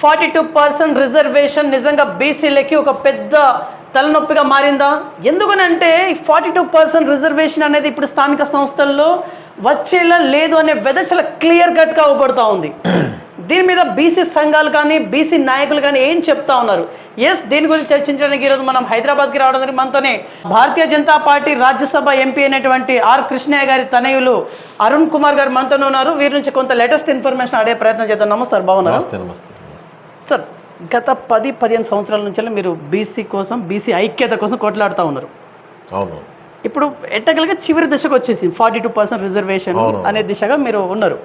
42% reservation నిజంగా బీసీలకి ఒక పెద్ద తలనొప్పిగా మారిందా? ఎందుకనంటే ఈ 42% రిజర్వేషన్ అనేది ఇప్పుడు స్థానిక సంస్థల్లో వచ్చేలా లేదు అనే వెద చాలా క్లియర్ కట్గా అవపడుతూ ఉంది. దీని మీద బీసీ సంఘాలు కానీ బీసీ నాయకులు కానీ ఏం చెప్తా ఉన్నారు? ఎస్, దీని గురించి చర్చించడానికి ఈరోజు మనం హైదరాబాద్కి రావడం జరిగింది. మనతోనే భారతీయ జనతా పార్టీ రాజ్యసభ ఎంపీ అయినటువంటి ఆర్ కృష్ణయ్య గారి తనయులు అరుణ్ కుమార్ గారు మనతోనే ఉన్నారు. వీరి నుంచి కొంత లేటెస్ట్ ఇన్ఫర్మేషన్ అడిగే ప్రయత్నం చేద్దాం. నమస్తే, బాగున్నారు సార్? గత 10-15 సంవత్సరాల నుంచి మీరు బీసీ కోసం, బీసీ ఐక్యత కోసం కొట్లాడుతూ ఉన్నారు. అవును. ఇప్పుడు ఎట్టగలిగా చివరి దశకు వచ్చేసింది. 42% రిజర్వేషన్ అనే దిశగా మీరు ఉన్నారు.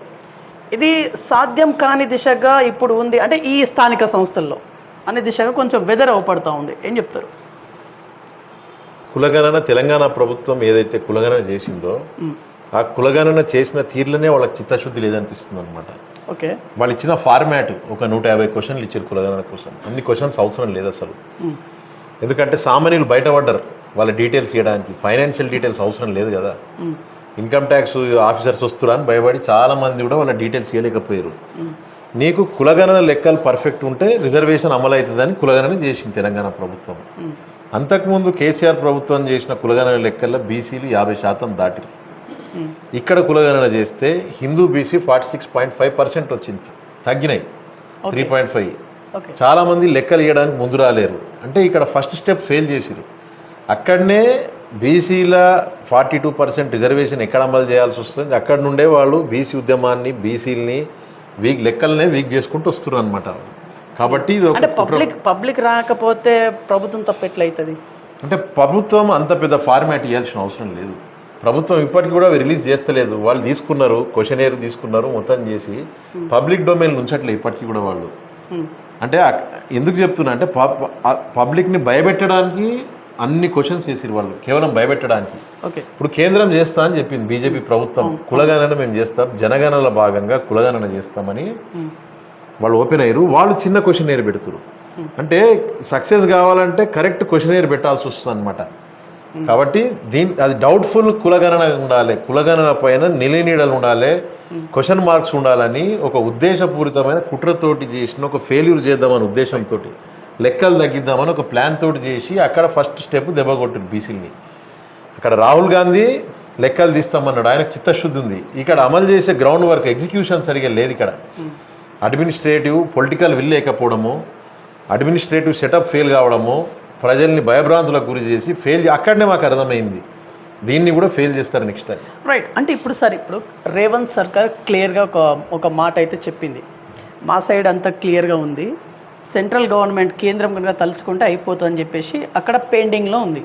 ఇది సాధ్యం కాని దిశగా ఇప్పుడు ఉంది అంటే ఈ స్థానిక సంస్థల్లో అనే దిశగా కొంచెం వెదర్ అవపడుతూ ఉంది. ఏం చెప్తారు? కులగణన తెలంగాణ ప్రభుత్వం ఏదైతే కులగణన చేసిందో ఆ కులగణన చేసిన తీరులోనే వాళ్ళకి చిత్తశుద్ధి లేదనిపిస్తుంది అనమాట. ఓకే, వాళ్ళు ఇచ్చిన ఫార్మాట్ ఒక 150 క్వశ్చన్లు ఇచ్చారు కులగణన కోసం. అన్ని క్వశ్చన్స్ అవసరం లేదు అసలు. ఎందుకంటే సామాన్యులు బయటపడ్డారు వాళ్ళ డీటెయిల్స్ ఇవ్వడానికి. ఫైనాన్షియల్ డీటెయిల్స్ అవసరం లేదు కదా. ఇన్కమ్ ట్యాక్స్ ఆఫీసర్స్ వస్తురా అని భయపడి చాలామంది కూడా వాళ్ళ డీటెయిల్స్ ఇవ్వలేకపోయారు. నీకు కులగణన లెక్కలు పర్ఫెక్ట్ ఉంటే రిజర్వేషన్ అమలు అవుతుందని కులగణన చేసింది తెలంగాణ ప్రభుత్వం. అంతకుముందు కేసీఆర్ ప్రభుత్వం చేసిన కులగణన లెక్కల్లో బీసీలు 50% దాటిరు. ఇక్కడ కులగణన చేస్తే హిందూ బీసీ 46.5% వచ్చింది, తగ్గినాయి 3.5. చాలామంది లెక్కలు ఇవ్వడానికి ముందు రాలేరు. అంటే ఇక్కడ ఫస్ట్ స్టెప్ ఫెయిల్ చేసిరు. అక్కడనే బీసీల 42% రిజర్వేషన్ ఎక్కడ అమలు చేయాల్సి వస్తుంది, అక్కడ నుండే వాళ్ళు బీసీ ఉద్యమాన్ని బీసీలని లెక్కలనే వీక్ చేసుకుంటూ వస్తున్నారు అనమాట. కాబట్టి పబ్లిక్ రాకపోతే ప్రభుత్వం తప్పు ఎట్లయితుంది? అంటే ప్రభుత్వం అంత పెద్ద ఫార్మాట్ ఇవ్వాల్సిన అవసరం లేదు. ప్రభుత్వం ఇప్పటికి కూడా రిలీజ్ చేస్తలేదు. వాళ్ళు తీసుకున్నారు, క్వశ్చనేర్ తీసుకున్నారు, మొత్తం చేసి పబ్లిక్ డొమైన్ ఉంచట్లేదు ఇప్పటికీ కూడా వాళ్ళు. అంటే ఎందుకు చెప్తున్నా అంటే పబ్లిక్ని భయపెట్టడానికి అన్ని క్వశ్చన్స్ చేసిరు వాళ్ళు, కేవలం భయపెట్టడానికి. ఇప్పుడు కేంద్రం చేస్తా అని చెప్పింది బీజేపీ ప్రభుత్వం. కులగణన మేము చేస్తాం, జనగణనలో భాగంగా కులగణన చేస్తామని వాళ్ళు ఓపెన్ అయ్యారు. వాళ్ళు చిన్న క్వశ్చనేర్ పెడుతున్నారు. అంటే సక్సెస్ కావాలంటే కరెక్ట్ క్వశ్చనేర్ పెట్టాల్సి వస్తుంది అనమాట. కాబట్టి అది డౌట్ఫుల్ కులగణన ఉండాలి, కులగణన పైన నిలనీడలు ఉండాలి, క్వశ్చన్ మార్క్స్ ఉండాలని ఒక ఉద్దేశపూరితమైన కుట్రతోటి చేసిన ఒక ఫెయిల్యూర్ చేద్దామని ఉద్దేశంతో లెక్కలు తగ్గిద్దామని ఒక ప్లాన్ తోటి చేసి అక్కడ ఫస్ట్ స్టెప్ దెబ్బ కొట్టింది బీసీని. అక్కడ రాహుల్ గాంధీ లెక్కలు తీస్తామన్నాడు, ఆయనకు చిత్తశుద్ధి ఉంది. ఇక్కడ అమలు చేసే గ్రౌండ్ వర్క్ ఎగ్జిక్యూషన్ సరిగా లేదు. ఇక్కడ అడ్మినిస్ట్రేటివ్ పొలిటికల్ విల్ లేకపోవడము, అడ్మినిస్ట్రేటివ్ సెటప్ ఫెయిల్ కావడము, ప్రజల్ని భయభ్రాంతులకు గురి చేసి అక్కడనే మాకు అర్థమైంది దీన్ని కూడా ఫెయిల్ చేస్తారు నెక్స్ట్ టైం. రైట్. అంటే ఇప్పుడు రేవంత్ సర్కార్ క్లియర్గా ఒక మాట అయితే చెప్పింది, మా సైడ్ అంతా క్లియర్గా ఉంది, సెంట్రల్ గవర్నమెంట్ కేంద్రం కనుక తలుచుకుంటే అయిపోతుందని చెప్పేసి అక్కడ పెండింగ్లో ఉంది.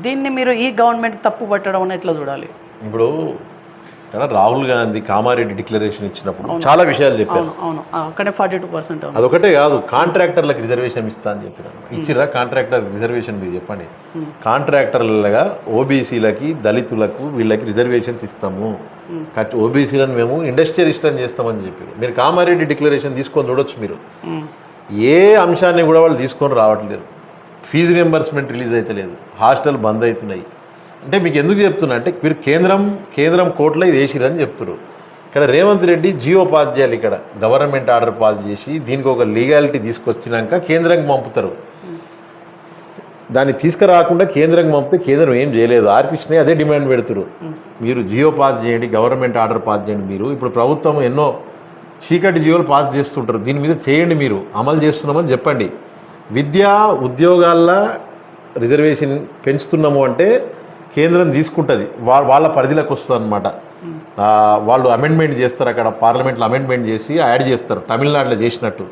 దీన్ని మీరు ఈ గవర్నమెంట్ తప్పు పట్టడం అని ఎట్లా చూడాలి? ఇప్పుడు రాహుల్ గాంధీ కామారెడ్డి డిక్లరేషన్ ఇచ్చినప్పుడు చాలా విషయాలు చెప్పారు. అక్కడే 42%. అదొకటే కాదు, కాంట్రాక్టర్లకు రిజర్వేషన్ ఇస్తా అని చెప్పారు. ఇచ్చిరా కాంట్రాక్టర్ రిజర్వేషన్? మీరు చెప్పండి. కాంట్రాక్టర్లుగా ఓబీసీలకి, దళితులకు, వీళ్ళకి రిజర్వేషన్స్ ఇస్తాము, ఓబీసీలను మేము ఇండస్ట్రియలిస్ట్ అని చేస్తామని చెప్పారు. మీరు కామారెడ్డి డిక్లరేషన్ తీసుకొని చూడొచ్చు. మీరు ఏ అంశాన్ని కూడా వాళ్ళు తీసుకొని రావట్లేదు. ఫీజు రియంబర్స్మెంట్ రిలీజ్ అయితే లేదు, హాస్టల్ బంద్ అవుతున్నాయి. అంటే మీకు ఎందుకు చెప్తున్నా అంటే మీరు కేంద్రం కోర్టులో ఇది వేసిరని చెప్తున్నారు. ఇక్కడ రేవంత్ రెడ్డి జియో పాస్ చేయాలి, ఇక్కడ గవర్నమెంట్ ఆర్డర్ పాస్ చేసి దీనికి ఒక లీగాలిటీ తీసుకొచ్చినాక కేంద్రంకి పంపుతారు. దాన్ని తీసుకురాకుండా కేంద్రంకి పంపితే కేంద్రం ఏం చేయలేదు. ఆర్ కృష్ణయ్య అదే డిమాండ్ పెడుతున్నారు, మీరు జియో పాస్ చేయండి, గవర్నమెంట్ ఆర్డర్ పాస్ చేయండి. మీరు ఇప్పుడు ప్రభుత్వం ఎన్నో చీకటి జియోలు పాస్ చేస్తుంటారు, దీని మీద చేయండి, మీరు అమలు చేస్తున్నామని చెప్పండి. విద్యా ఉద్యోగాల్లో రిజర్వేషన్ పెంచుతున్నాము అంటే కేంద్రం తీసుకుంటుంది, వాళ్ళ పరిధిలోకి వస్తుంది అనమాట. వాళ్ళు అమెండ్మెంట్ చేస్తారు, అక్కడ పార్లమెంట్లో అమెండ్మెంట్ చేసి యాడ్ చేస్తారు, తమిళనాడులో చేసినట్టు.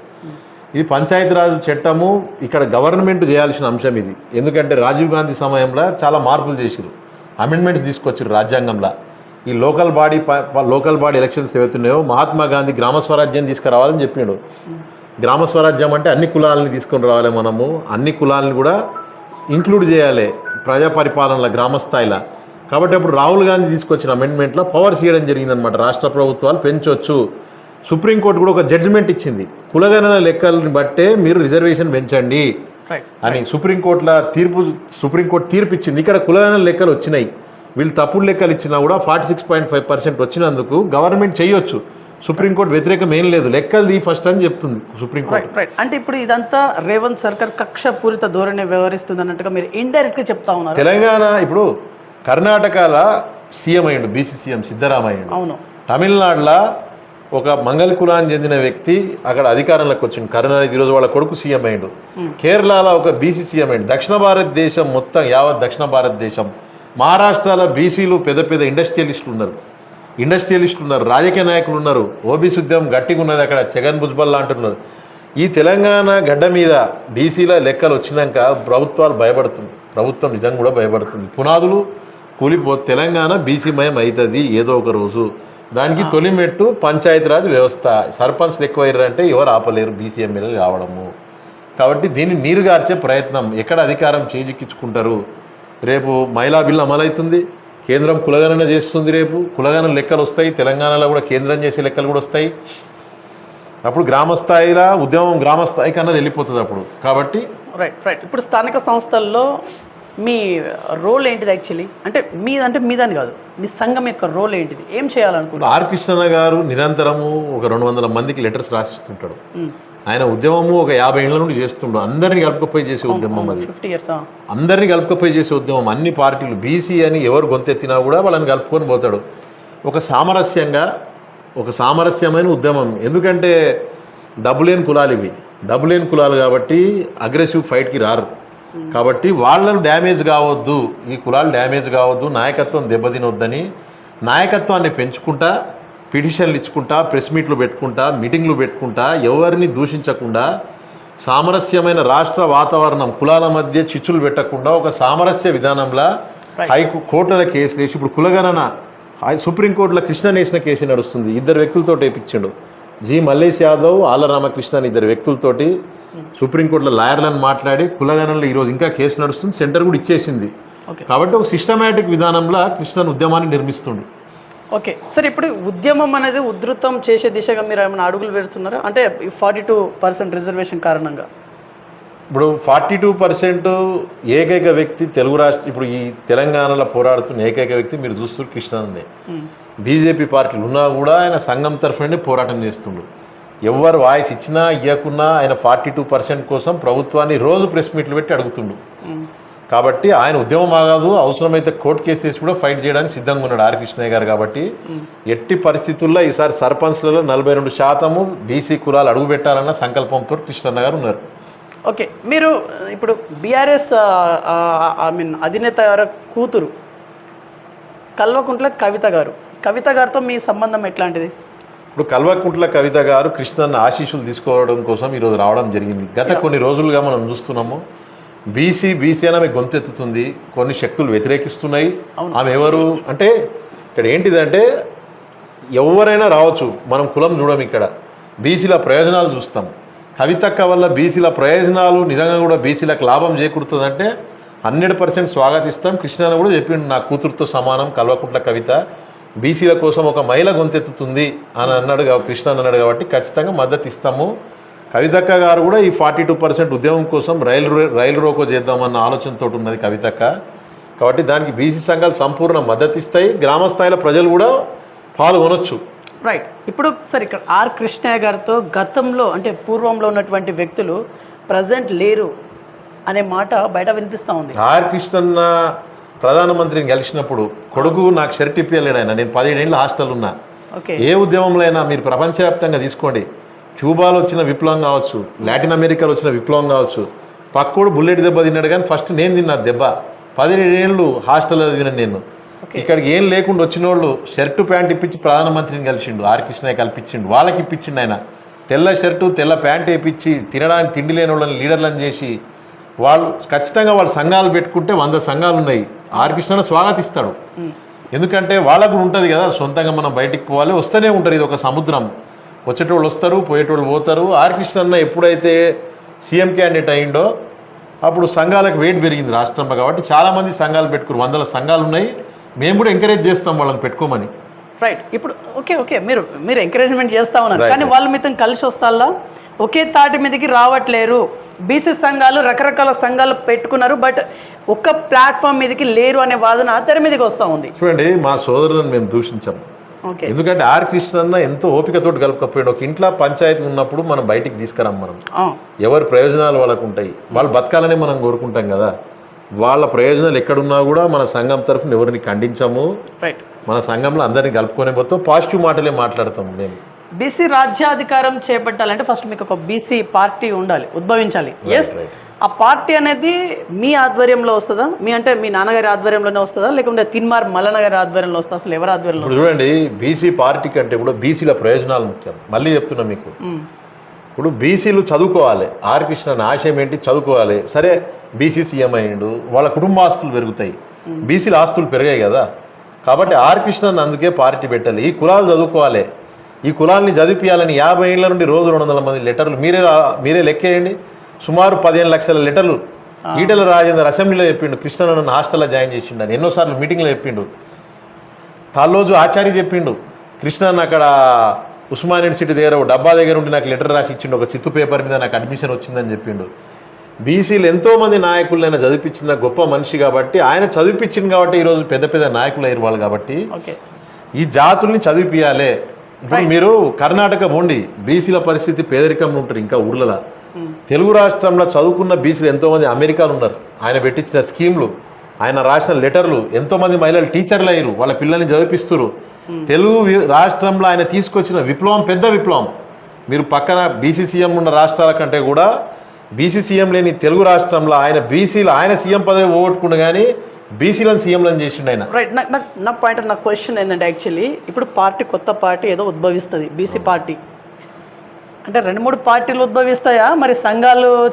ఇది పంచాయతీరాజ్ చట్టము, ఇక్కడ గవర్నమెంట్ చేయాల్సిన అంశం ఇది. ఎందుకంటే రాజీవ్ గాంధీ సమయంలో చాలా మార్పులు చేసిరు, అమెండ్మెంట్స్ తీసుకొచ్చారు రాజ్యాంగంలో. ఈ లోకల్ బాడీ ఎలక్షన్స్ ఏవైతున్నాయో మహాత్మా గాంధీ గ్రామ స్వరాజ్యం తీసుకురావాలని చెప్పాడు. గ్రామ స్వరాజ్యం అంటే అన్ని కులాలని తీసుకొని రావాలి, మనము అన్ని కులాలని కూడా ఇంక్లూడ్ చేయాలి ప్రజా పరిపాలనలో గ్రామ స్థాయిలో. కాబట్టి అప్పుడు రాహుల్ గాంధీ తీసుకొచ్చిన అమెండ్మెంట్లో పవర్స్ ఇవ్వడం జరిగిందనమాట, రాష్ట్ర ప్రభుత్వాలు పెంచవచ్చు. సుప్రీంకోర్టు కూడా ఒక జడ్జిమెంట్ ఇచ్చింది, కులగణన లెక్కలను బట్టే మీరు రిజర్వేషన్ పెంచండి అని. సుప్రీంకోర్టు తీర్పు ఇచ్చింది. ఇక్కడ కులగణన లెక్కలు వచ్చినాయి, వీళ్ళు తప్పుడు లెక్కలు ఇచ్చినా కూడా 46.5% వచ్చినందుకు గవర్నమెంట్ చేయొచ్చు. సుప్రీంకోర్టు వ్యతిరేకం ఏం లేదు, లెక్కలు ఫస్ట్ అని చెప్తుంది సుప్రీంకోర్టు. రైట్. అంటే ఇప్పుడు ఇదంతా రేవంత్ సర్కార్ కక్షపూరిత ధోరణి వ్యవహరిస్తుంది అన్నట్టుగా మీరు ఇండైరెక్ట్గా చెప్తా ఉన్నారు. తెలంగాణ ఇప్పుడు కర్ణాటకలో సీఎం అయ్యిండు, బీసీ సీఎం సిద్ధరామయ్య. అవును. తమిళనాడులో ఒక మంగళ కులానికి చెందిన వ్యక్తి అక్కడ అధికారంలోకి వచ్చిండు, కరుణానిధి, ఈరోజు వాళ్ళ కొడుకు సీఎం అయ్యిండు. కేరళలో ఒక బీసీ సీఎం అయ్యిండు. దక్షిణ భారతదేశం మొత్తం యావత్ దక్షిణ భారతదేశం, మహారాష్ట్రలో బీసీలు పెద్ద పెద్ద ఇండస్ట్రియలిస్టులు ఉన్నారు, రాజకీయ నాయకులు ఉన్నారు, ఓబీసీ ఉద్యమం గట్టిగా ఉన్నది అక్కడ, జగన్ భుజ్బల్ అంటున్నారు. ఈ తెలంగాణ గడ్డ మీద బీసీల లెక్కలు వచ్చినాక ప్రభుత్వాలు భయపడుతుంది, ప్రభుత్వం నిజంగా కూడా భయపడుతుంది. పునాదులు తెలంగాణ బీసీమయం అవుతుంది ఏదో ఒక రోజు. దానికి తొలి మెట్టు పంచాయతీరాజ్ వ్యవస్థ. సర్పంచ్లు ఎక్కువయ్యారంటే ఎవరు ఆపలేరు బీసీ ఎమ్మెల్యేలు కావడము. కాబట్టి దీన్ని నీరుగార్చే ప్రయత్నం, ఎక్కడ అధికారం చేజిక్కించుకుంటారు. రేపు మహిళా బిల్లు అమలవుతుంది, కేంద్రం కులగణన చేస్తుంది, రేపు కులగణన లెక్కలు వస్తాయి, తెలంగాణలో కూడా కేంద్రం చేసే లెక్కలు కూడా వస్తాయి. అప్పుడు గ్రామస్థాయిలో ఉద్యమం గ్రామస్థాయికి అన్నది వెళ్ళిపోతుంది అప్పుడు. కాబట్టి రైట్. ఇప్పుడు స్థానిక సంస్థల్లో మీ రోల్ ఏంటిది యాక్చువల్లీ? అంటే మీదని కాదు, మీ సంఘం యొక్క రోల్ ఏంటిది, ఏం చేయాలనుకుంటున్నారు? ఆర్ కృష్ణ గారు నిరంతరము ఒక 200 మందికి లెటర్స్ రాసిస్తుంటాడు. ఆయన ఉద్యమము ఒక 50 ఏళ్ల నుండి చేస్తుండు. అందరినీ కలుపుకపోయి చేసే ఉద్యమం అది, 50 years. అందరినీ కలుపుకపోయి చేసే ఉద్యమం. అన్ని పార్టీలు బీసీ అని ఎవరు గొంతెత్తినా కూడా వాళ్ళని కలుపుకొని పోతాడు. ఒక సామరస్యమైన ఉద్యమం. ఎందుకంటే డబ్బులేని కులాలు ఇవి, డబ్బులేని కులాలు కాబట్టి అగ్రెసివ్ ఫైట్కి రారు. కాబట్టి వాళ్ళను డ్యామేజ్ కావద్దు, ఈ కులాలు డ్యామేజ్ కావద్దు, నాయకత్వం దెబ్బతినొద్దని నాయకత్వాన్ని పెంచుకుంటా, పిటిషన్లు ఇచ్చుకుంటా, ప్రెస్ మీట్లు పెట్టుకుంటా, మీటింగ్లు పెట్టుకుంటా, ఎవరిని దూషించకుండా సామరస్యమైన రాష్ట్ర వాతావరణం, కులాల మధ్య చిచ్చులు పెట్టకుండా ఒక సామరస్య విధానంలో కోర్టుల కేసులు వేసి, ఇప్పుడు కులగణన సుప్రీంకోర్టులో కృష్ణ వేసిన కేసు నడుస్తుంది. 2 వ్యక్తులతో వేయించాడు. జి మల్లేష్ యాదవ్, ఆల రామకృష్ణ అని 2 వ్యక్తులతోటి సుప్రీంకోర్టులో లాయర్లను మాట్లాడి కులగణనలో ఈరోజు ఇంకా కేసు నడుస్తుంది, సెంటర్ కూడా ఇచ్చేసింది. కాబట్టి ఒక సిస్టమేటిక్ విధానంలో కృష్ణ ఉద్యమాన్ని నిర్మిస్తుండు. ఓకే సార్, ఇప్పుడు ఉద్యమం అనేది ఉధృతం చేసే దిశగా మీరు ఏమైనా అడుగులు పెడుతున్నారా? అంటే 42% రిజర్వేషన్ కారణంగా ఇప్పుడు 42% ఏకైక వ్యక్తి తెలుగు రాష్ట్ర, ఇప్పుడు ఈ తెలంగాణలో పోరాడుతున్న ఏకైక వ్యక్తి మీరు చూస్తున్నారు కృష్ణనే. బీజేపీ పార్టీలు ఉన్నా కూడా ఆయన సంఘం తరఫునే పోరాటం చేస్తుండు. ఎవరు వాయిస్ ఇచ్చినా ఇవ్వకున్నా ఆయన 42% కోసం ప్రభుత్వాన్ని రోజు ప్రెస్ మీట్లు పెట్టి అడుగుతుండు. కాబట్టి ఆయన ఉద్యమం ఆగదు, అవసరమైతే కోర్టు కేసెస్ కూడా ఫైట్ చేయడానికి సిద్ధంగా ఉన్నాడు ఆర్ కృష్ణయ్య గారు. కాబట్టి ఎట్టి పరిస్థితుల్లో ఈసారి సర్పంచ్లలో 42% బీసీ కులాలు అడుగు పెట్టాలన్న సంకల్పంతో కృష్ణన్న గారు ఉన్నారు. ఓకే, మీరు ఇప్పుడు బీఆర్ఎస్ అధినేత గారు కూతురు కల్వకుంట్ల కవిత గారితో మీ సంబంధం ఎట్లాంటిది? ఇప్పుడు కల్వకుంట్ల కవిత గారు కృష్ణన్న ఆశీస్సులు తీసుకోవడం కోసం ఈరోజు రావడం జరిగింది. గత కొన్ని రోజులుగా మనం చూస్తున్నాము, బీసీ అని ఆమె గొంతెత్తుతుంది, కొన్ని శక్తులు వ్యతిరేకిస్తున్నాయి. ఆమె ఎవరు అంటే ఇక్కడ ఏంటిదంటే ఎవరైనా రావచ్చు, మనం కులం చూడం, ఇక్కడ బీసీల ప్రయోజనాలు చూస్తాం. కవితక్క వల్ల బీసీల ప్రయోజనాలు నిజంగా కూడా బీసీలకు లాభం చేకూరుతుందంటే 100% స్వాగతిస్తాం. కృష్ణ కూడా చెప్పిండు, నా కూతురుతో సమానం కల్వకుంట్ల కవిత, బీసీల కోసం ఒక మహిళ గొంతెత్తుతుంది అని అన్నాడు, కృష్ణ అన్నాడు. కాబట్టి ఖచ్చితంగా మద్దతు ఇస్తాము. కవితక్క గారు కూడా ఈ 42% ఉద్యమం కోసం రైలు రోకో చేద్దామన్న ఆలోచనతో ఉన్నది కవితక్క. కాబట్టి దానికి బీసీ సంఘాలు సంపూర్ణ మద్దతు ఇస్తాయి, గ్రామ స్థాయిలో ప్రజలు కూడా పాల్గొనొచ్చు. రైట్. ఇప్పుడు సార్ ఇక్కడ ఆర్ కృష్ణయ్య గారితో గతంలో అంటే పూర్వంలో ఉన్నటువంటి వ్యక్తులు ప్రజెంట్ లేరు అనే మాట బయట వినిపిస్తూ ఉంది. ఆర్ కృష్ణన్న ప్రధానమంత్రిని కలిసినప్పుడు కొడుకు నాకు షర్ట్ ఇప్పియలేడు ఆయన, నేను 17 ఏళ్ళ హాస్టల్ ఉన్నా. ఏ ఉద్యమంలో అయినా మీరు ప్రపంచవ్యాప్తంగా తీసుకోండి, క్యూబాలో వచ్చిన విప్లవం కావచ్చు, లాటిన్ అమెరికాలో వచ్చిన విప్లవం కావచ్చు, పక్కోడు బుల్లెట్ దెబ్బ తిన్నాడు, కానీ ఫస్ట్ నేను తిన్నా దెబ్బ. 17 ఏళ్ళు హాస్టల్లో చదివిన నేను. ఇక్కడికి ఏం లేకుండా వచ్చిన వాళ్ళు షర్టు ప్యాంట్ ఇప్పించి ప్రధానమంత్రిని కలిసిండు, ఆర్ కృష్ణయ్య కల్పించిండు, వాళ్ళకి ఇప్పించిండు. ఆయన తెల్ల షర్టు తెల్ల ప్యాంట్ వేయించి తినడానికి తిండి లేని వాళ్ళని లీడర్లను చేసి వాళ్ళు ఖచ్చితంగా వాళ్ళు సంఘాలు పెట్టుకుంటే 100 సంఘాలు ఉన్నాయి. ఆర్ కృష్ణ స్వాగతిస్తాడు, ఎందుకంటే వాళ్ళకు ఉంటుంది కదా సొంతంగా మనం బయటికి పోవాలి, వస్తూనే ఉంటారు. ఇది ఒక సముద్రం, వచ్చేటోళ్ళు వస్తారు, పోయేటోళ్ళు పోతారు. ఆర్ కృష్ణ ఎప్పుడైతే సీఎం క్యాండిడేట్ అయ్యిండో అప్పుడు సంఘాలకు వెయిట్ పెరిగింది రాష్ట్రంలో. కాబట్టి చాలామంది సంఘాలు పెట్టుకురు, 100 సంఘాలు ఉన్నాయి. మేము కూడా ఎంకరేజ్ చేస్తాం వాళ్ళని పెట్టుకోమని. రైట్. ఇప్పుడు ఓకే మీరు ఎంకరేజ్మెంట్ చేస్తా ఉన్నారు, కానీ వాళ్ళు మీతో కలిసి వస్తాలా? ఒకే తాటి మీదకి రావట్లేరు. బీసీ సంఘాలు రకరకాల సంఘాలు పెట్టుకున్నారు, బట్ ఒక్క ప్లాట్ఫామ్ మీదకి లేరు అనే వాదన తెర మీదకి వస్తూ ఉంది. చూడండి, మా సోదరులను మేము దూషించాం, ఓకే. ఎందుకంటే ఆర్ కృష్ణన్న ఎంతో ఓపికతోటి కలుపుకపోయాడు. ఒక ఇంట్లో పంచాయతీ ఉన్నప్పుడు మనం బయటికి తీసుకురాం. మనం ఎవరి ప్రయోజనాలు వాళ్ళకు ఉంటాయి, వాళ్ళు బతకాలని మనం కోరుకుంటాం కదా. వాళ్ళ ప్రయోజనాలు ఎక్కడున్నా కూడా మన సంఘం తరఫున ఎవరిని ఖండించము. రైట్. మన సంఘంలో అందరినీ కలుపుకొని పోతాం, పాజిటివ్ మాటలే మాట్లాడతాం. మేము బీసీ రాజ్యాధికారం చేపట్టాలంటే ఫస్ట్ మీకు ఒక బీసీ పార్టీ ఉండాలి, ఉద్భవించాలి. ఎస్, ఆ పార్టీ అనేది మీ ఆధ్వర్యంలో వస్తుందా? అంటే మీ నాన్నగారి ఆధ్వర్యంలోనే వస్తుందా, లేకుంటే తిన్మార్ మల్లన్న గారి ఆధ్వర్యంలో వస్తుందా? అసలు ఎవరి ఆధ్వర్యంలో? ఇప్పుడు చూడండి, బీసీ పార్టీ కంటే కూడా బీసీల ప్రయోజనాలు ముఖ్యం. మళ్ళీ చెప్తున్నా మీకు, ఇప్పుడు బీసీలు చదువుకోవాలి. ఆర్ కృష్ణ ఆశయం ఏంటి? చదువుకోవాలి. సరే, బీసీ సీఎం అయ్యిండు, వాళ్ళ కుటుంబ ఆస్తులు పెరుగుతాయి, బీసీల ఆస్తులు పెరిగాయి కదా. కాబట్టి ఆర్ కృష్ణ అందుకే పార్టీ పెట్టాలి. ఈ కులాలు చదువుకోవాలి, ఈ కులాల్ని చదివిపియాలని 50 ఏళ్ళ నుండి రోజు 200 మంది లెటర్లు మీరే లెక్కేయండి. సుమారు 15 లక్షల లెటర్లు ఈటెల రాజేందర్ అసెంబ్లీలో చెప్పిండు. కృష్ణను నన్ను హాస్టల్లో జాయిన్ చేసిండు అని ఎన్నోసార్లు మీటింగ్లో చెప్పిండు. తాళ్ళోజు ఆచార్య చెప్పిండు, కృష్ణన్ అక్కడ ఉస్మాన్ యూనివర్సిటీ దగ్గర డబ్బా దగ్గర ఉండి నాకు లెటర్ రాసి ఇచ్చిండు, ఒక చిత్తు పేపర్ మీద నాకు అడ్మిషన్ వచ్చిందని చెప్పిండు. బీసీలు ఎంతోమంది నాయకులు ఆయన చదివిపించిన గొప్ప మనిషి కాబట్టి, ఆయన చదివిపించింది కాబట్టి ఈరోజు పెద్ద పెద్ద నాయకులు అయ్యారు వాళ్ళు. కాబట్టి ఈ జాతుల్ని చదివిపియాలి. ఇప్పుడు మీరు కర్ణాటక పోండి, బీసీల పరిస్థితి పేదరికంలో ఉంటారు. ఇంకా ఊర్లలో తెలుగు రాష్ట్రంలో చదువుకున్న బీసీలు ఎంతోమంది అమెరికాలో ఉన్నారు. ఆయన పెట్టించిన స్కీమ్లు, ఆయన రాసిన లెటర్లు, ఎంతోమంది మహిళలు టీచర్లు అయ్యారు, వాళ్ళ పిల్లల్ని చదివిపిస్తారు. తెలుగు రాష్ట్రంలో ఆయన తీసుకొచ్చిన విప్లవం పెద్ద విప్లవం. మీరు పక్కన బీసీ సీఎం ఉన్న రాష్ట్రాల కంటే కూడా బీసీ సీఎం లేని తెలుగు రాష్ట్రంలో ఆయన సీఎం పదవి పోగొట్టుకుండు, కానీ బీసీలను సీఎంలను చేసిండు ఆయన. రైట్. నా పాయింట్, నా క్వశ్చన్ ఏంటంటే యాక్చువల్లీ ఇప్పుడు కొత్త పార్టీ ఏదో ఉద్భవిస్తుంది, బీసీ పార్టీ అంటే 2-3 పార్టీలు ఉద్భవిస్తాయా? మరి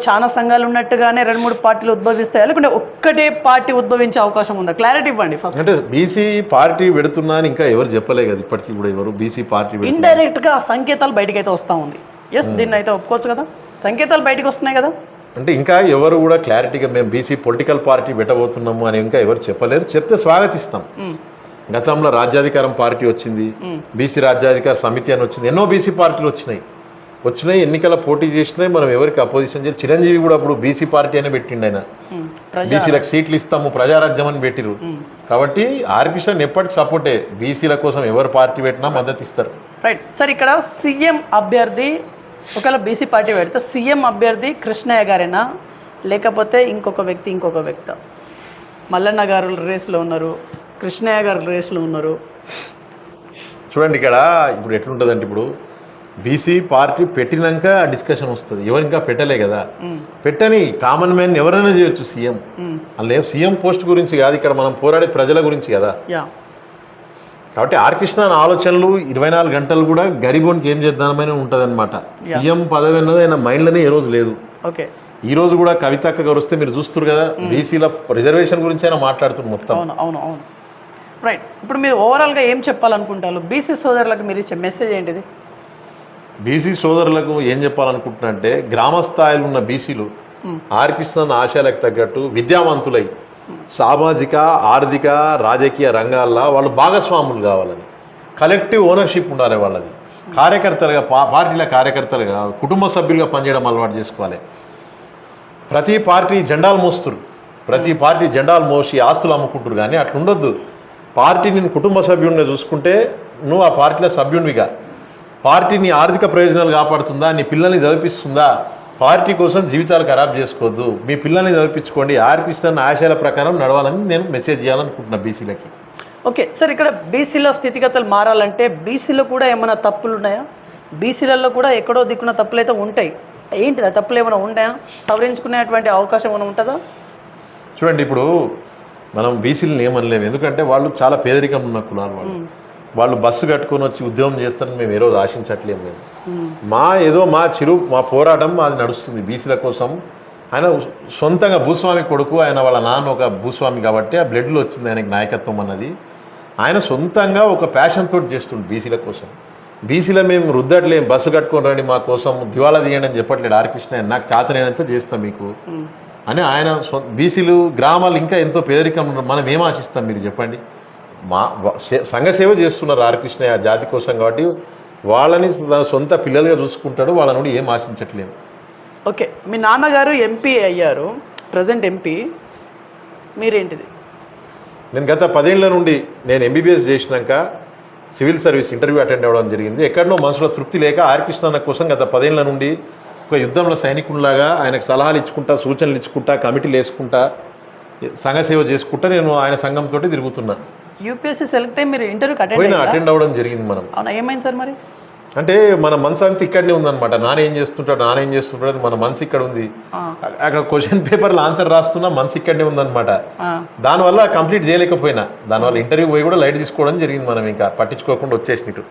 చాలా సంఘాలు ఉన్నట్టుగానే 2-3 పార్టీలు ఉద్భవిస్తాయా, లేకుంటే ఒక్కటే పార్టీ ఉద్భవించే అవకాశం ఉందా? క్లారిటీ ఇవ్వండి ఫస్ట్. అంటే బీసీ పార్టీ పెడుతున్నా అని ఇంకా ఎవరు చెప్పలే కదా ఇప్పటికీ కూడా. ఎవరు బీసీ పార్టీ ఇండైరెక్ట్ గా సంకేతాలు బయటకు అయితే వస్తూ ఉంది. ఎస్, దీన్ని అయితే ఒప్పుకోవచ్చు కదా, సంకేతాలు బయటకు వస్తున్నాయి కదా. అంటే ఇంకా ఎవరు కూడా క్లారిటీగా మేము బీసీ పొలిటికల్ పార్టీ పెట్టబోతున్నాము అని ఇంకా ఎవరు చెప్పలేరు. చెప్తే స్వాగతిస్తాం. గతంలో రాజ్యాధికారం పార్టీ వచ్చింది, బీసీ రాజ్యాధికార సమితి అని వచ్చింది, ఎన్నో బీసీ పార్టీలు వచ్చినాయి, ఎన్నికల పోటీ చేసినాయి. మనం ఎవరికి అపోజిషన్ చేయాలి? చిరంజీవి కూడా అప్పుడు బీసీ పార్టీ అనే పెట్టిండు. ఆయన బీసీలకు సీట్లు ఇస్తాము, ప్రజారాజ్యం అని పెట్టిరు. కాబట్టి ఆర్ కృష్ణ ఎప్పటికి సపోర్టే. బీసీల కోసం ఎవరు పార్టీ పెట్టినా మద్దతు ఇస్తారు. Right sir. ఇక్కడ సీఎం అభ్యర్థి ఒకవేళ బీసీ పార్టీ పెడితే సీఎం అభ్యర్థి కృష్ణయ్య గారేనా, లేకపోతే ఇంకొక వ్యక్తి? మల్లన్న గారు రేస్లో ఉన్నారు, కృష్ణయ్య గారు రేస్లో ఉన్నారు. చూడండి, ఇక్కడ ఇప్పుడు ఎట్లుంటుందంటే, ఇప్పుడు బీసీ పార్టీ పెట్టినాక డిస్కషన్ వస్తుంది. ఎవరు ఇంకా పెట్టలే కదా, పెట్టని కామన్ మ్యాన్ ఎవరైనా చేయొచ్చు సీఎం. అలా సీఎం పోస్ట్ గురించి కాదు, ఇక్కడ మనం పోరాడే ప్రజల గురించి కదా. కాబట్టి ఆర్ కృష్ణ ఆలోచనలు 24 గంటలు కూడా గరీబోనికి ఏం చేద్దామని ఉంటుంది అనమాట. సీఎం పదవి అన్నది ఆయన మైండ్లోనే ఏ రోజు లేదు. ఓకే, ఈ రోజు కూడా కవితక్క గారు వస్తే మీరు చూస్తారు కదా, బీసీల రిజర్వేషన్ గురించి అయినా మాట్లాడుతున్నారు మొత్తం. అవును. రైట్. ఇప్పుడు మీరు ఓవరాల్గా ఏం చెప్పాలనుకుంటారు? బీసీ సోదరులకు మీరు ఇచ్చే మెసేజ్ ఏంటిది? బీసీ సోదరులకు ఏం చెప్పాలనుకుంటున్నా అంటే, గ్రామ స్థాయిలో ఉన్న బీసీలు ఆర్ కృష్ణ ఆశయాలకు తగ్గట్టు విద్యావంతులై సామాజిక, ఆర్థిక, రాజకీయ రంగాల్లో వాళ్ళు భాగస్వాములు కావాలని, కలెక్టివ్ ఓనర్షిప్ ఉండాలి వాళ్ళది. కార్యకర్తలుగా, పార్టీల కార్యకర్తలుగా, కుటుంబ సభ్యులుగా పనిచేయడం అలవాటు చేసుకోవాలి. ప్రతి పార్టీ జెండాలు మోస్తురు, ప్రతి పార్టీ జెండాలు మోసి ఆస్తులు అమ్ముకుంటారు. కానీ అట్లా ఉండొద్దు. పార్టీ నేను కుటుంబ సభ్యునిగా చూసుకుంటే నువ్వు ఆ పార్టీలో సభ్యునివిగా, పార్టీ నీ ఆర్థిక ప్రయోజనాలు కాపాడుతుందా, నీ పిల్లల్ని చదివిస్తుందా, పార్టీ కోసం జీవితాలు ఖరాబ్ చేసుకోవద్దు, మీ పిల్లల్ని చదివించుకోండి. ఆర్ కృష్ణ ఆశయాల ప్రకారం నడవాలని నేను మెసేజ్ చేయాలనుకుంటున్నా బీసీలకి. ఓకే సార్, ఇక్కడ బీసీల స్థితిగతులు మారాలంటే బీసీలో కూడా ఏమైనా తప్పులు ఉన్నాయా? బీసీలలో కూడా ఎక్కడో దిక్కున్న తప్పులు అయితే ఉంటాయి. ఏంటిది, తప్పులు ఏమైనా ఉంటాయా? సవరించుకునేటువంటి అవకాశం ఏమైనా ఉంటుందా? చూడండి, ఇప్పుడు మనం బీసీలను ఏమనలేము, ఎందుకంటే వాళ్ళు చాలా పేదరికం ఉన్న కులాలు. వాళ్ళు బస్సు కట్టుకొని వచ్చి ఉద్యోగం చేస్తారని మేము ఏ రోజు ఆశించట్లేము. మేము మా పోరాటం అది నడుస్తుంది బీసీల కోసం. ఆయన సొంతంగా భూస్వామి కొడుకు, ఆయన వాళ్ళ నాన్న ఒక భూస్వామి కాబట్టి ఆ బ్లడ్లో వచ్చింది ఆయనకి నాయకత్వం అన్నది. ఆయన సొంతంగా ఒక ప్యాషన్ తోటి చేస్తుండు బీసీల కోసం. బీసీలో మేము రుద్దట్లేం, బస్సు కట్టుకొని రండి మా కోసం, దివాలా తీయండి అని చెప్పట్లేదు ఆర్ కృష్ణ. నాకు చేతనైనంత చేస్తాం మీకు అని ఆయన. బీసీలు గ్రామాలు ఇంకా ఎంతో పేదరికం ఉన్నారు, మనం ఏం ఆశిస్తాం మీరు చెప్పండి? సంఘ సేవ చేస్తున్నారు ఆర్ కృష్ణ ఆ జాతి కోసం, కాబట్టి వాళ్ళని సొంత పిల్లలుగా చూసుకుంటాడు, వాళ్ళ నుండి ఏం ఆశించట్లేదు. ఓకే, మీ నాన్నగారు ఎంపీ అయ్యారు, ప్రజెంట్ ఎంపీ, మీరేంటిది? నేను గత 10 ఏళ్ల నుండి నేను ఎంబీబీఎస్ చేసినాక సివిల్ సర్వీస్ ఇంటర్వ్యూ అటెండ్ అవ్వడం జరిగింది. ఎక్కడనో మనసులో తృప్తి లేక ఆర్ కృష్ణన్న కోసం గత 10 ఏళ్ల నుండి ఒక యుద్ధంలో సైనికుల్లాగా ఆయనకు సలహాలు ఇచ్చుకుంటా, సూచనలు ఇచ్చుకుంటా, కమిటీలు వేసుకుంటా, సంఘ సేవ చేసుకుంటా నేను ఆయన సంఘంతో తిరుగుతున్నా. యూపీఎస్సీ సెలెక్ట్ అయ్యి మీరు ఇంటర్వ్యూకి అటెండ్ అవ్వడం జరిగింది. మనం అవునా, ఏమైంది సార్ మరి? అంటే మన మనసు అంతా ఇక్కడనే ఉందన్నమాట. నానేం చేస్తుంటాడు మన మనసు ఇక్కడ ఉంది. అక్కడ క్వశ్చన్ పేపర్లు ఆన్సర్ రాస్తున్నా మనసు ఇక్కడనే ఉందన్నమాట. దానివల్ల కంప్లీట్ చేయలేకపోయినా, దానివల్ల ఇంటర్వ్యూ పోయి కూడా లైట్ తీసుకోవడం జరిగింది. మనం ఇంకా పట్టించుకోకుండా వచ్చేసినట్టు.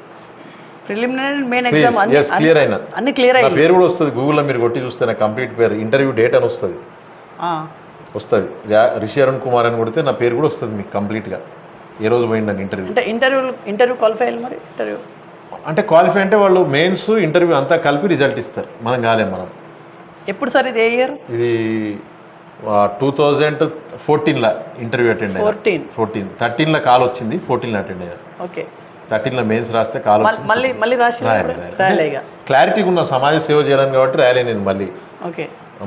ప్రిలిమినరీ మెయిన్ ఎగ్జామ్ క్లియర్ అయినా అన్ని క్లియర్ అయినా పేరు కూడా వస్తుంది గూగుల్లో, మీరు కొట్టి చూస్తే నా కంప్లీట్ పేరు, ఇంటర్వ్యూ డేట్ అని వస్తుంది. రిషి అరుణ్ కుమార్ అని కొడితే నా పేరు కూడా వస్తుంది మీకు కంప్లీట్గా, ఏ రోజు పోయిందని ఇంటర్వ్యూ. అంటే ఇంటర్వ్యూ క్వాలిఫై అయ్యాలి మరి? ఇంటర్వ్యూ అంటే క్వాలిఫై అంటే వాళ్ళు మెయిన్స్ ఇంటర్వ్యూ అంతా కలిపి రిజల్ట్ ఇస్తారు. మనం కాలేం. మనం ఎప్పుడు సార్ ఇది? ఏ ఇయర్? ఇది 2014లో ఇంటర్వ్యూ అటెండ్ అయ్యా. 13లో కాల్ వచ్చింది, 14లో అటెండ్ అయ్యా. ఓకే, 13లో మెయిన్స్ రాస్తే కాల్ మళ్ళీ రాసి క్లారిటీగా ఉన్న సమాజ సేవ చేయడానికి కాబట్టి రాయలే నేను మళ్ళీ. ఓకే,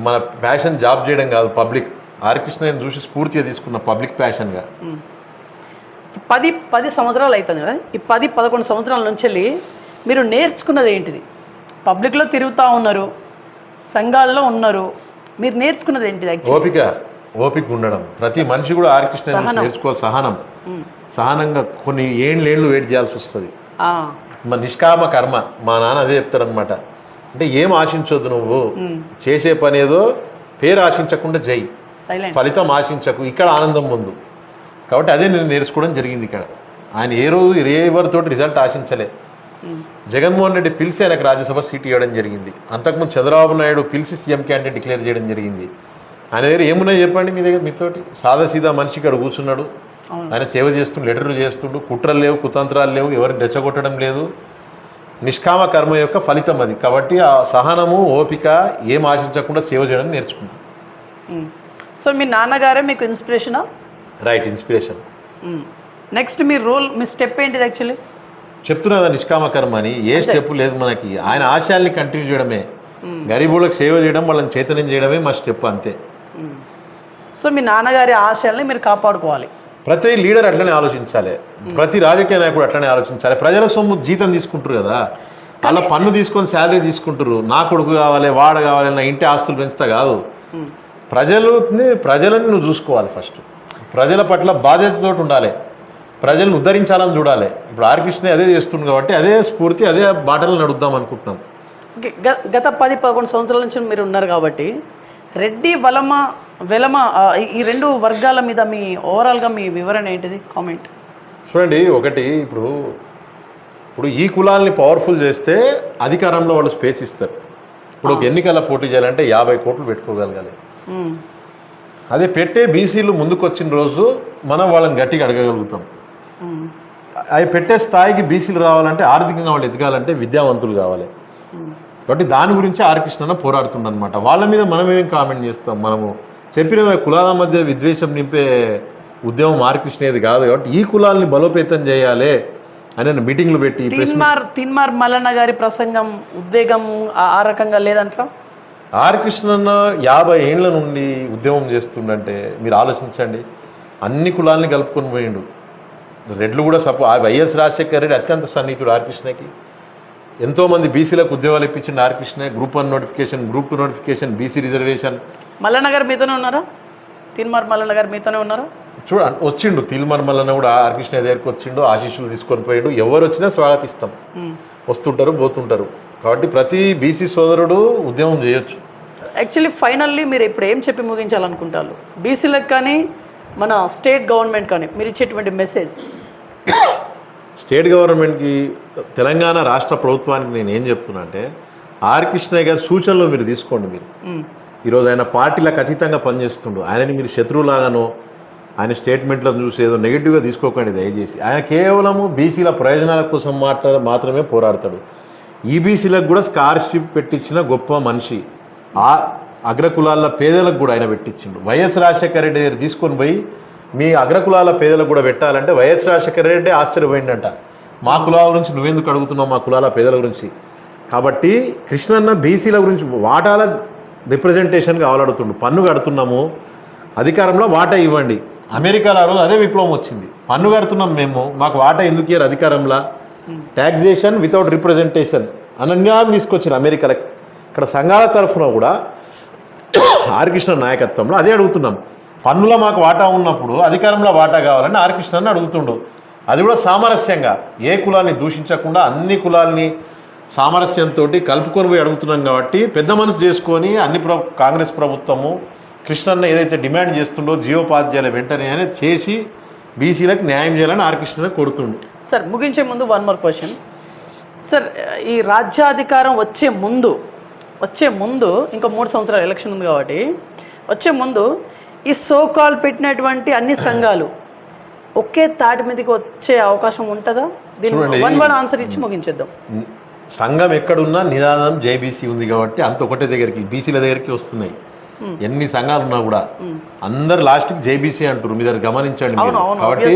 మన ప్యాషన్ జాబ్ చేయడం కాదు, పబ్లిక్. ఆర్ కృష్ణ చూసి స్ఫూర్తిగా తీసుకున్న పబ్లిక్ ప్యాషన్గా. 10 సంవత్సరాలు అవుతుంది కదా, ఈ 10-11 సంవత్సరాల నుంచి వెళ్ళి మీరు నేర్చుకున్నది ఏంటిది? పబ్లిక్లో తిరుగుతూ ఉన్నారు, సంఘాల్లో ఉన్నారు, మీరు నేర్చుకున్నది ఏంటిది? ఓపిక ఉండడం. ప్రతి మనిషి కూడా ఆర్ కృష్ణ నేర్చుకోవాలి. సహనంగా కొన్ని ఏళ్ళు వెయిట్ చేయాల్సి వస్తుంది. మన నిష్కామ కర్మ, మా నాన్న అదే చెప్తాడనమాట. అంటే ఏం ఆశించొద్దు, నువ్వు చేసే పని ఏదో పేరు ఆశించకుండా జై, ఫలితం ఆశించకు, ఇక్కడ ఆనందం ముందు. కాబట్టి అదే నేను నేర్చుకోవడం జరిగింది ఇక్కడ. ఆయన ఎవరితోటి రిజల్ట్ ఆశించలే. జగన్మోహన్ రెడ్డి పిలిచి ఆయనకు రాజ్యసభ సీట్ ఇవ్వడం జరిగింది. అంతకుముందు చంద్రబాబు నాయుడు పిలిచి సీఎం క్యాండిడేట్ డిక్లేర్ చేయడం జరిగింది. ఆయన దగ్గర ఏమున్నాయి చెప్పండి మీ దగ్గర? మీతోటి సాదాసీదా మనిషి ఇక్కడ కూర్చున్నాడు, ఆయన సేవ చేస్తుండు, లెటర్లు చేస్తుండు, కుట్రలు లేవు, కుతంత్రాలు లేవు, ఎవరిని రెచ్చగొట్టడం లేదు. నిష్కామ కర్మ యొక్క ఫలితం అది. కాబట్టి ఆ సహనము, ఓపిక, ఏం ఆశించకుండా సేవ చేయడం నేర్చుకుంటాం. సో మీ నాన్నగారే మీకు ఇన్స్పిరేషనా? Right, inspiration. నెక్స్ట్ మీ స్టెప్ ఏంటిది? యాక్చువల్లీ చెప్తున్నదా నిష్కామ కర్మ అని. ఏ స్టెప్ లేదు మనకి. ఆయన ఆశయాల్ని కంటిన్యూ చేయడమే, గరీబులకు సేవ చేయడం, వాళ్ళని చైతన్యం చేయడమే మా స్టెప్, అంతే. సో మీ నాన్నగారి ఆశయాల్ని మీరు కాపాడుకోవాలి. ప్రతి లీడర్ అట్లనే ఆలోచించాలి, ప్రతి రాజకీయ నాయకుడు అట్లనే ఆలోచించాలి. ప్రజల సొమ్ము జీతం తీసుకుంటారు కదా, అలా పన్ను తీసుకొని శాలరీ తీసుకుంటారు. నా కొడుకు కావాలి, వాడు కావాలి, నా ఇంటి ఆస్తులు పెంచుతా కాదు. ప్రజలని నువ్వు చూసుకోవాలి. ఫస్ట్ ప్రజల పట్ల బాధ్యతతో ఉండాలి, ప్రజలను ఉద్ధరించాలని చూడాలి. ఇప్పుడు ఆర్ కృష్ణ అదే చేస్తుంది కాబట్టి అదే స్ఫూర్తి, అదే బాటలు నడుద్దాం అనుకుంటున్నాం. గత 10-11 సంవత్సరాల నుంచి మీరు ఉన్నారు కాబట్టి రెడ్డి వెలమ ఈ 2 వర్గాల మీద మీ ఓవరాల్గా మీ వివరణ ఏంటిది? కామెంట్ చూడండి. ఒకటి, ఇప్పుడు ఈ కులాల్ని పవర్ఫుల్ చేస్తే అధికారంలో వాళ్ళు స్పేస్ ఇస్తారు. ఇప్పుడు ఒక ఎన్నికల పోటీ చేయాలంటే 50 కోట్లు పెట్టుకోగలగాలి. అదే పెట్టే బీసీలు ముందుకు వచ్చిన రోజు మనం వాళ్ళని గట్టిగా అడగగలుగుతాం. అవి పెట్టే స్థాయికి బీసీలు రావాలంటే, ఆర్థికంగా వాళ్ళు ఎదగాలంటే విద్యావంతులు కావాలి. కాబట్టి దాని గురించి ఆర్ కృష్ణ పోరాడుతుండనమాట. వాళ్ళ మీద మనం ఏం కామెంట్ చేస్తాం? మనము చెప్పిన కులాల మధ్య విద్వేషం నింపే ఉద్యమం ఆర్ కృష్ణది కాదు. కాబట్టి ఈ కులాల్ని బలోపేతం చేయాలి అని మీటింగ్లు పెట్టి తీన్మార్ మల్లన్న గారి ప్రసంగం ఉద్వేగం ఆ రకంగా లేదంటారా? ఆర్ కృష్ణన్న 50 ఏళ్ల నుండి ఉద్యమం చేస్తుండంటే మీరు ఆలోచించండి. అన్ని కులాల్ని కలుపుకొని పోయిండు. రెడ్లు కూడా వైఎస్ రాజశేఖర రెడ్డి అత్యంత సన్నిహితుడు ఆర్ కృష్ణకి. ఎంతోమంది బీసీలకు ఉద్యోగాలు ఇప్పించింది R Krishna. Group 1 notification, group 2 notification, BC reservation. Mallanna గారు మీతోనే ఉన్నారా? తీన్మార్ మల్లన్న గారు మీతోనే ఉన్నారా? వచ్చిండు తీన్మార్ మల్లన్న కూడా ఆర్ కృష్ణ దగ్గరికి వచ్చిండు, ఆశీస్సులు తీసుకొని పోయాడు. ఎవరు వచ్చినా స్వాగతిస్తాం, వస్తుంటారు, పోతుంటారు. కాబట్టి ప్రతి బీసీ సోదరుడు ఉద్యమం చేయొచ్చు. యాక్చువల్లీ ఫైనల్లీ మీరు ఇప్పుడు ఏం చెప్పి ముగించాలనుకుంటారు బీసీలకు కానీ మన స్టేట్ గవర్నమెంట్ కానీ మీరు ఇచ్చేటువంటి మెసేజ్? స్టేట్ గవర్నమెంట్కి, తెలంగాణ రాష్ట్ర ప్రభుత్వానికి నేను ఏం చెప్తున్నా అంటే, ఆర్ కృష్ణ గారి సూచనలు మీరు తీసుకోండి. మీరు ఈరోజు ఆయన పార్టీలకు అతీతంగా పనిచేస్తుండు. ఆయనని మీరు శత్రువులాగానో, ఆయన స్టేట్మెంట్లను చూసి ఏదో నెగిటివ్గా తీసుకోకండి దయచేసి. ఆయన కేవలము బీసీల ప్రయోజనాల కోసం మాత్రమే పోరాడతాడు. ఈబీసీలకు కూడా స్కాలర్షిప్ పెట్టించిన గొప్ప మనిషి. ఆ అగ్రకులాల పేదలకు కూడా ఆయన పెట్టించిండు. వైఎస్ రాజశేఖర రెడ్డి దగ్గర తీసుకొని పోయి మీ అగ్రకులాల పేదలకు కూడా పెట్టాలంటే వైఎస్ రాజశేఖర రెడ్డి ఆశ్చర్యపోయిందంట. మా కులాల గురించి నువ్వెందుకు అడుగుతున్నావు, మా కులాల పేదల గురించి? కాబట్టి కృష్ణన్న బీసీల గురించి వాటాల రిప్రజెంటేషన్ కావాలడుతుండు. పన్ను కడుతున్నాము, అధికారంలో వాటా ఇవ్వండి. అమెరికాలో ఆ రోజు అదే విప్లవం వచ్చింది. పన్ను కడుతున్నాం మేము, మాకు వాటా ఎందుకు ఇయ్యారు అధికారంలో? ట్యాక్సేషన్ వితౌట్ రిప్రజెంటేషన్ అనన్యాయం తీసుకొచ్చారు అమెరికాలో. ఇక్కడ సంఘాల తరఫున కూడా ఆర్ కృష్ణ నాయకత్వంలో అదే అడుగుతున్నాం. పన్నుల మాకు వాటా ఉన్నప్పుడు అధికారంలో వాటా కావాలని ఆర్ కృష్ణని అడుగుతుండు. అది కూడా సామరస్యంగా, ఏ కులాన్ని దూషించకుండా అన్ని కులాల్ని సామరస్యంతో కలుపుకొని పోయి అడుగుతున్నాం. కాబట్టి పెద్ద మనసు చేసుకొని కాంగ్రెస్ ప్రభుత్వము కృష్ణన్న ఏదైతే డిమాండ్ చేస్తుండో జీవోపాధ్యాయుల వెంటనే అనేది చేసి బీసీలకు న్యాయం చేయాలని ఆర్ కృష్ణ కోరుతుండు. సార్ ముగించే ముందు వన్ మోర్ క్వశ్చన్ సార్. ఈ రాజ్యాధికారం వచ్చే ముందు ఇంకా 3 సంవత్సరాలు ఎలక్షన్ ఉంది కాబట్టి వచ్చే ముందు ఈ సోకాల్ పెట్టినటువంటి అన్ని సంఘాలు ఒకే తాటి మీదకి వచ్చే అవకాశం ఉంటుందా? దీన్ని వన్ ఆన్సర్ ఇచ్చి ముగించేద్దాం. సంఘం ఎక్కడున్నా నినాదం జేబీసీ ఉంది కాబట్టి అంత ఒకటే దగ్గరికి బీసీల దగ్గరికి వస్తున్నాయి. ఎన్ని సంఘాలు ఉన్నా కూడా అందరు లాస్ట్కి జేబీసీ అంటారు. మీ దగ్గర గమనించండి. కాబట్టి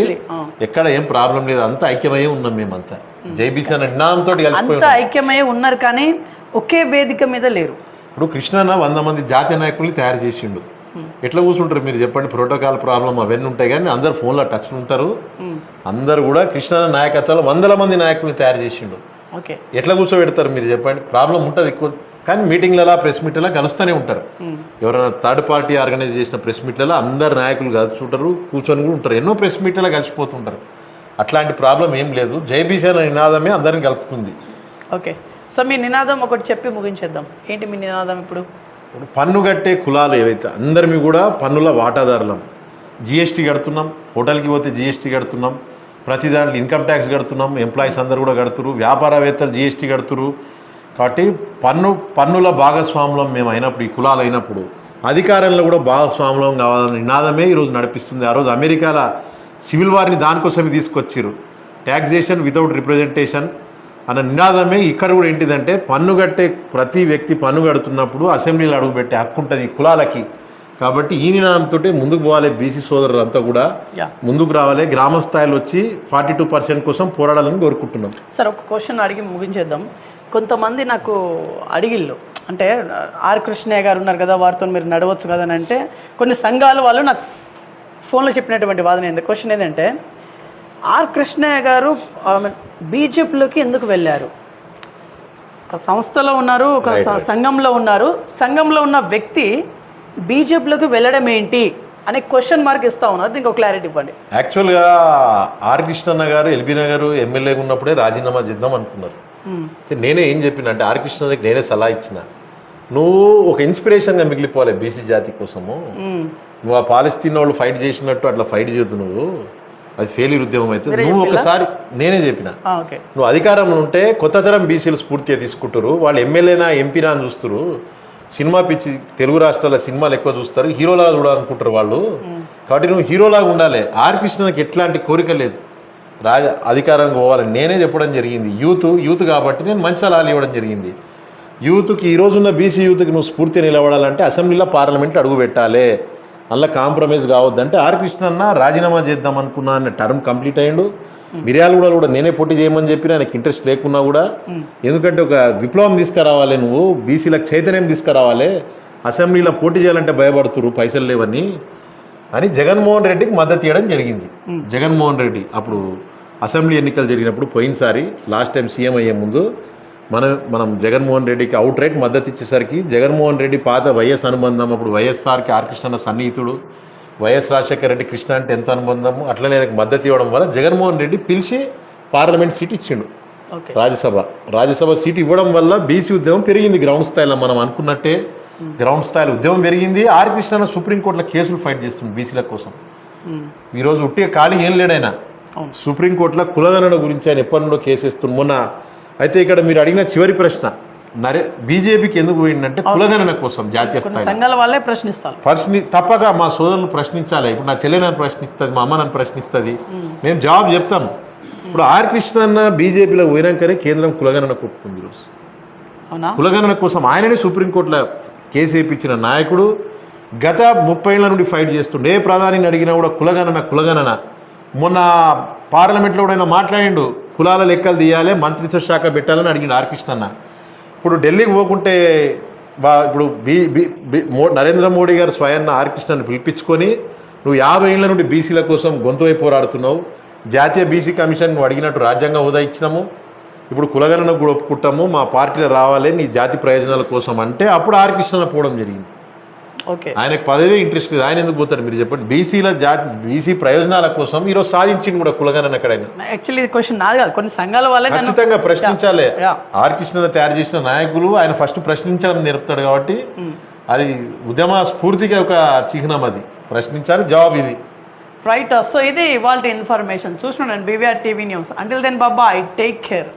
ఎక్కడ ఏం ప్రాబ్లం లేదు, అంత ఐక్యమయ్యే ఉన్నాం మేమంతా. జేబీసీ అనే నినాదంతో అంతా ఐక్యమయ్యే ఉన్నారు కానీ ఒకే వేదిక మీద లేరు. ఇప్పుడు కృష్ణన్న 100 మంది జాతీయ నాయకుల్ని తయారు చేసిండు. ఎట్లా కూర్చుంటారు మీరు చెప్పండి? ప్రోటోకాల్ ప్రాబ్లం అవన్నీ ఉంటాయి కానీ అందరు ఫోన్లో టచ్ ఉంటారు. అందరు కూడా కృష్ణన్న నాయకత్వంలో 100 మంది నాయకుల్ని తయారు చేసిండు. ఓకే, ఎట్లా కూర్చోబెడతారు మీరు చెప్పండి? ప్రాబ్లం ఉంటుంది ఎక్కువ, కానీ మీటింగ్లలో ప్రెస్ మీట్లలో కలుస్తూనే ఉంటారు. ఎవరైనా థర్డ్ పార్టీ ఆర్గనైజ్ చేసిన ప్రెస్ మీట్లలో అందరు నాయకులు కలుసుకుంటారు, కూర్చొని కూడా ఉంటారు. ఎన్నో ప్రెస్ మీట్లలో కలిసిపోతుంటారు. అట్లాంటి ప్రాబ్లం ఏం లేదు. జైబీసీ అనే నినాదమే అందరిని కలుపుతుంది. ఓకే, సో మీ నినాదం ఒకటి చెప్పి ముగించేద్దాం. ఏంటి మీ నినాదం? ఇప్పుడు పన్ను కట్టే కులాలు ఏవైతే అందరిమి కూడా పన్నుల వాటాదారులం. జిఎస్టీ కడుతున్నాం, హోటల్కి పోతే జిఎస్టీ కడుతున్నాం, ప్రతి దాంట్లో ఇన్కమ్ ట్యాక్స్ కడుతున్నాం, ఎంప్లాయీస్ అందరూ కూడా కడుతురు, వ్యాపారవేత్తలు జిఎస్టీ కడుతురు. కాబట్టి పన్నుల భాగస్వామ్యం మేము అయినప్పుడు, ఈ కులాలు అయినప్పుడు అధికారంలో కూడా భాగస్వామ్యం కావాలన్న నినాదమే ఈరోజు నడిపిస్తుంది. ఆ రోజు అమెరికాల సివిల్ వార్ని దానికోసమే తీసుకొచ్చారు. ట్యాక్సేషన్ వితౌట్ రిప్రజెంటేషన్ అన్న నినాదమే ఇక్కడ కూడా ఏంటిదంటే పన్ను కట్టే ప్రతి వ్యక్తి పన్ను కడుతున్నప్పుడు అసెంబ్లీలో అడుగుపెట్టే హక్కు ఉంటుంది ఈ కులాలకి. కాబట్టి ఈ నినాదంతో ముందుకు పోవాలి. బీసీ సోదరులంతా కూడా ముందుకు రావాలి. గ్రామ స్థాయిలో వచ్చి 42% కోసం పోరాడాలని కోరుకుంటున్నాం. సార్ ఒక క్వశ్చన్ అడిగి ముగించేద్దాం. కొంతమంది నాకు అడిగిళ్ళు, అంటే ఆర్ కృష్ణయ్య గారు ఉన్నారు కదా, వారితో మీరు నడవచ్చు కదా అని అంటే కొన్ని సంఘాల వాళ్ళు నాకు ఫోన్లో చెప్పినటువంటి వాదన ఏంది, క్వశ్చన్ ఏంటంటే ఆర్ కృష్ణయ్య గారు బీజేపీలోకి ఎందుకు వెళ్ళారు? ఒక సంస్థలో ఉన్నారు, ఒక సంఘంలో ఉన్నారు, సంఘంలో ఉన్న వ్యక్తి బీజేపీలోకి వెళ్ళడం ఏంటి అనే క్వశ్చన్ మార్క్ ఇస్తా ఉన్నారు. దీనికి ఒక క్లారిటీ ఇవ్వండి. యాక్చువల్గా ఆర్ కృష్ణన్న గారు ఎల్బీ నగర్ ఎమ్మెల్యేగా ఉన్నప్పుడే రాజీనామా చేద్దాం అనుకున్నారు. నేనే ఏం చెప్పిన అంటే ఆర్ కృష్ణకి నేనే సలహా ఇచ్చిన, నువ్వు ఒక ఇన్స్పిరేషన్గా మిగిలిపోవాలి బీసీ జాతి కోసము. నువ్వు ఆ పాలస్తీన్ వాళ్ళు ఫైట్ చేసినట్టు అట్లా ఫైట్ చేయదు, నువ్వు అది ఫెయిల్యూర్ ఉద్యమం అయితే నువ్వు ఒకసారి నేనే చెప్పిన, నువ్వు అధికారంలో ఉంటే కొత్త తరం బీసీలు స్ఫూర్తిగా తీసుకుంటారు. వాళ్ళు ఎమ్మెల్యేనా ఎంపీనా అని చూస్తారు. సినిమా పిచ్చి తెలుగు రాష్ట్రాల సినిమాలు ఎక్కువ చూస్తారు, హీరోలాగా చూడాలనుకుంటారు వాళ్ళు. కాబట్టి నువ్వు హీరోలాగా ఉండాలి. ఆర్ కృష్ణకి ఎట్లాంటి కోరిక లేదు అధికారానికి పోవాలని నేనే చెప్పడం జరిగింది. యూత్ కాబట్టి నేను మంచి సలహాలు ఇవ్వడం జరిగింది. యూత్కి ఈరోజున్న బీసీ యూత్కి నువ్వు స్ఫూర్తి నిలబడాలంటే అసెంబ్లీలో పార్లమెంట్లో అడుగు పెట్టాలి, అలా కాంప్రమైజ్ కావద్దంటే ఆర్ కృష్ణన్న రాజీనామా చేద్దాం అనుకున్నా అన్న టర్మ్ కంప్లీట్ అయ్యిండు. మిర్యాలగూడ కూడా నేనే పోటీ చేయమని చెప్పిన, ఆయనకి ఇంట్రెస్ట్ లేకున్నా కూడా. ఎందుకంటే ఒక విప్లవం తీసుకురావాలి, నువ్వు బీసీలకు చైతన్యం తీసుకురావాలి, అసెంబ్లీలో పోటీ చేయాలంటే భయపడుతురు పైసలు లేవని అని జగన్మోహన్ రెడ్డికి మద్దతు ఇవ్వడం జరిగింది. జగన్మోహన్ రెడ్డి అప్పుడు అసెంబ్లీ ఎన్నికలు జరిగినప్పుడు పోయినసారి లాస్ట్ టైం సీఎం అయ్యే ముందు మనం జగన్మోహన్ రెడ్డికి అవుట్ రైట్ మద్దతు ఇచ్చేసరికి జగన్మోహన్ రెడ్డి పాత వైఎస్ అనుబంధం, అప్పుడు వైఎస్ఆర్కి ఆర్ కృష్ణ సన్నిహితుడు, వైఎస్ రాజశేఖర రెడ్డి కృష్ణ అంటే ఎంత అనుబంధము, అట్లనే ఆయనకు మద్దతు ఇవ్వడం వల్ల జగన్మోహన్ రెడ్డి పిలిచి పార్లమెంట్ సీట్ ఇచ్చిండు. రాజ్యసభ సీట్ ఇవ్వడం వల్ల బీసీ ఉద్యమం పెరిగింది గ్రౌండ్ స్థాయిలో. మనం అనుకున్నట్టే గ్రౌండ్ స్థాయిలో ఉద్యమం పెరిగింది. ఆర్ కృష్ణ సుప్రీంకోర్టులో కేసులు ఫైట్ చేస్తుంది బీసీల కోసం. ఈరోజు ఉట్టిగా ఖాళీ ఏం లేడైనా సుప్రీంకోర్టులో కులగణన గురించి ఆయన ఎప్పటి నుండో కేసు వేస్తుంది. మొన్న అయితే ఇక్కడ మీరు అడిగిన చివరి ప్రశ్న, బీజేపీకి ఎందుకు పోయిందంటే కులగణన కోసం జాతీయ స్థాయి సంఘాల వాళ్ళే ప్రశ్నిస్తారు. తప్పక మా సోదరులు ప్రశ్నించాలి. ఇప్పుడు నా చెల్లె నన్ను ప్రశ్నిస్తుంది, మా అమ్మ నన్ను ప్రశ్నిస్తుంది, మేము జవాబు చెప్తాం. ఇప్పుడు ఆర్ కృష్ణ అన్న బీజేపీలో పోయినాకనే కేంద్రం కులగణన కొట్టుకుంది. ఈరోజు కులగణన కోసం ఆయననే సుప్రీంకోర్టులో కేసు వేయించిన నాయకుడు. గత 30 ఏళ్ల నుండి ఫైట్ చేస్తుండే. ఏ ప్రధానిని అడిగినా కూడా కులగణన. మొన్న పార్లమెంట్లో కూడా ఆయన మాట్లాడిండు, కులాల లెక్కలు తీయాలి, మంత్రిత్వ శాఖ పెట్టాలని అడిగిండు ఆర్ కృష్ణ. ఇప్పుడు ఢిల్లీకి పోకుంటే ఇప్పుడు నరేంద్ర మోడీ గారు స్వయాన్ని ఆర్ కృష్ణని పిలిపించుకొని నువ్వు 50 ఏళ్ల నుండి బీసీల కోసం గొంతువై పోరాడుతున్నావు, జాతీయ బీసీ కమిషన్ అడిగినట్టు రాజ్యాంగ హోదా ఇచ్చినాము, ఇప్పుడు కులగణన కూడా ఒప్పుకుంటాము, మా పార్టీలో రావాలి నీ జాతి ప్రయోజనాల కోసం అంటే అప్పుడు ఆర్ కృష్ణ పోవడం జరిగింది. ఓకే, ఆయనకు పదవే ఇంట్రెస్ట్ లేదు, ఆయన ఎందుకు పోతాడు మీరు చెప్పండి. బీసీ ప్రయోజనాల కోసం ఈరోజు సాధించింది కూడా కులగణన ఎక్కడైనా. యాక్చువల్లీ ఇది క్వశ్చన్ నాది కాదు, కొన్ని సంఘాల వల్ల ఖచ్చితంగా ప్రశ్నించాలి. Yeah. ఆర్ కృష్ణ తయారు చేసిన నాయకులు ఆయన ఫస్ట్ ప్రశ్నించడం నేర్పుతాడు కాబట్టి అది ఉద్యమ స్ఫూర్తికి ఒక చిహ్నం, అది ప్రశ్నించాలి, జవాబు ఇది. రైట్. సో ఇది ఇవాళ ఇన్ఫర్మేషన్ చూస్తున్నాను BVR TV news. Until then బాబా, ఐ టేక్ కేర్.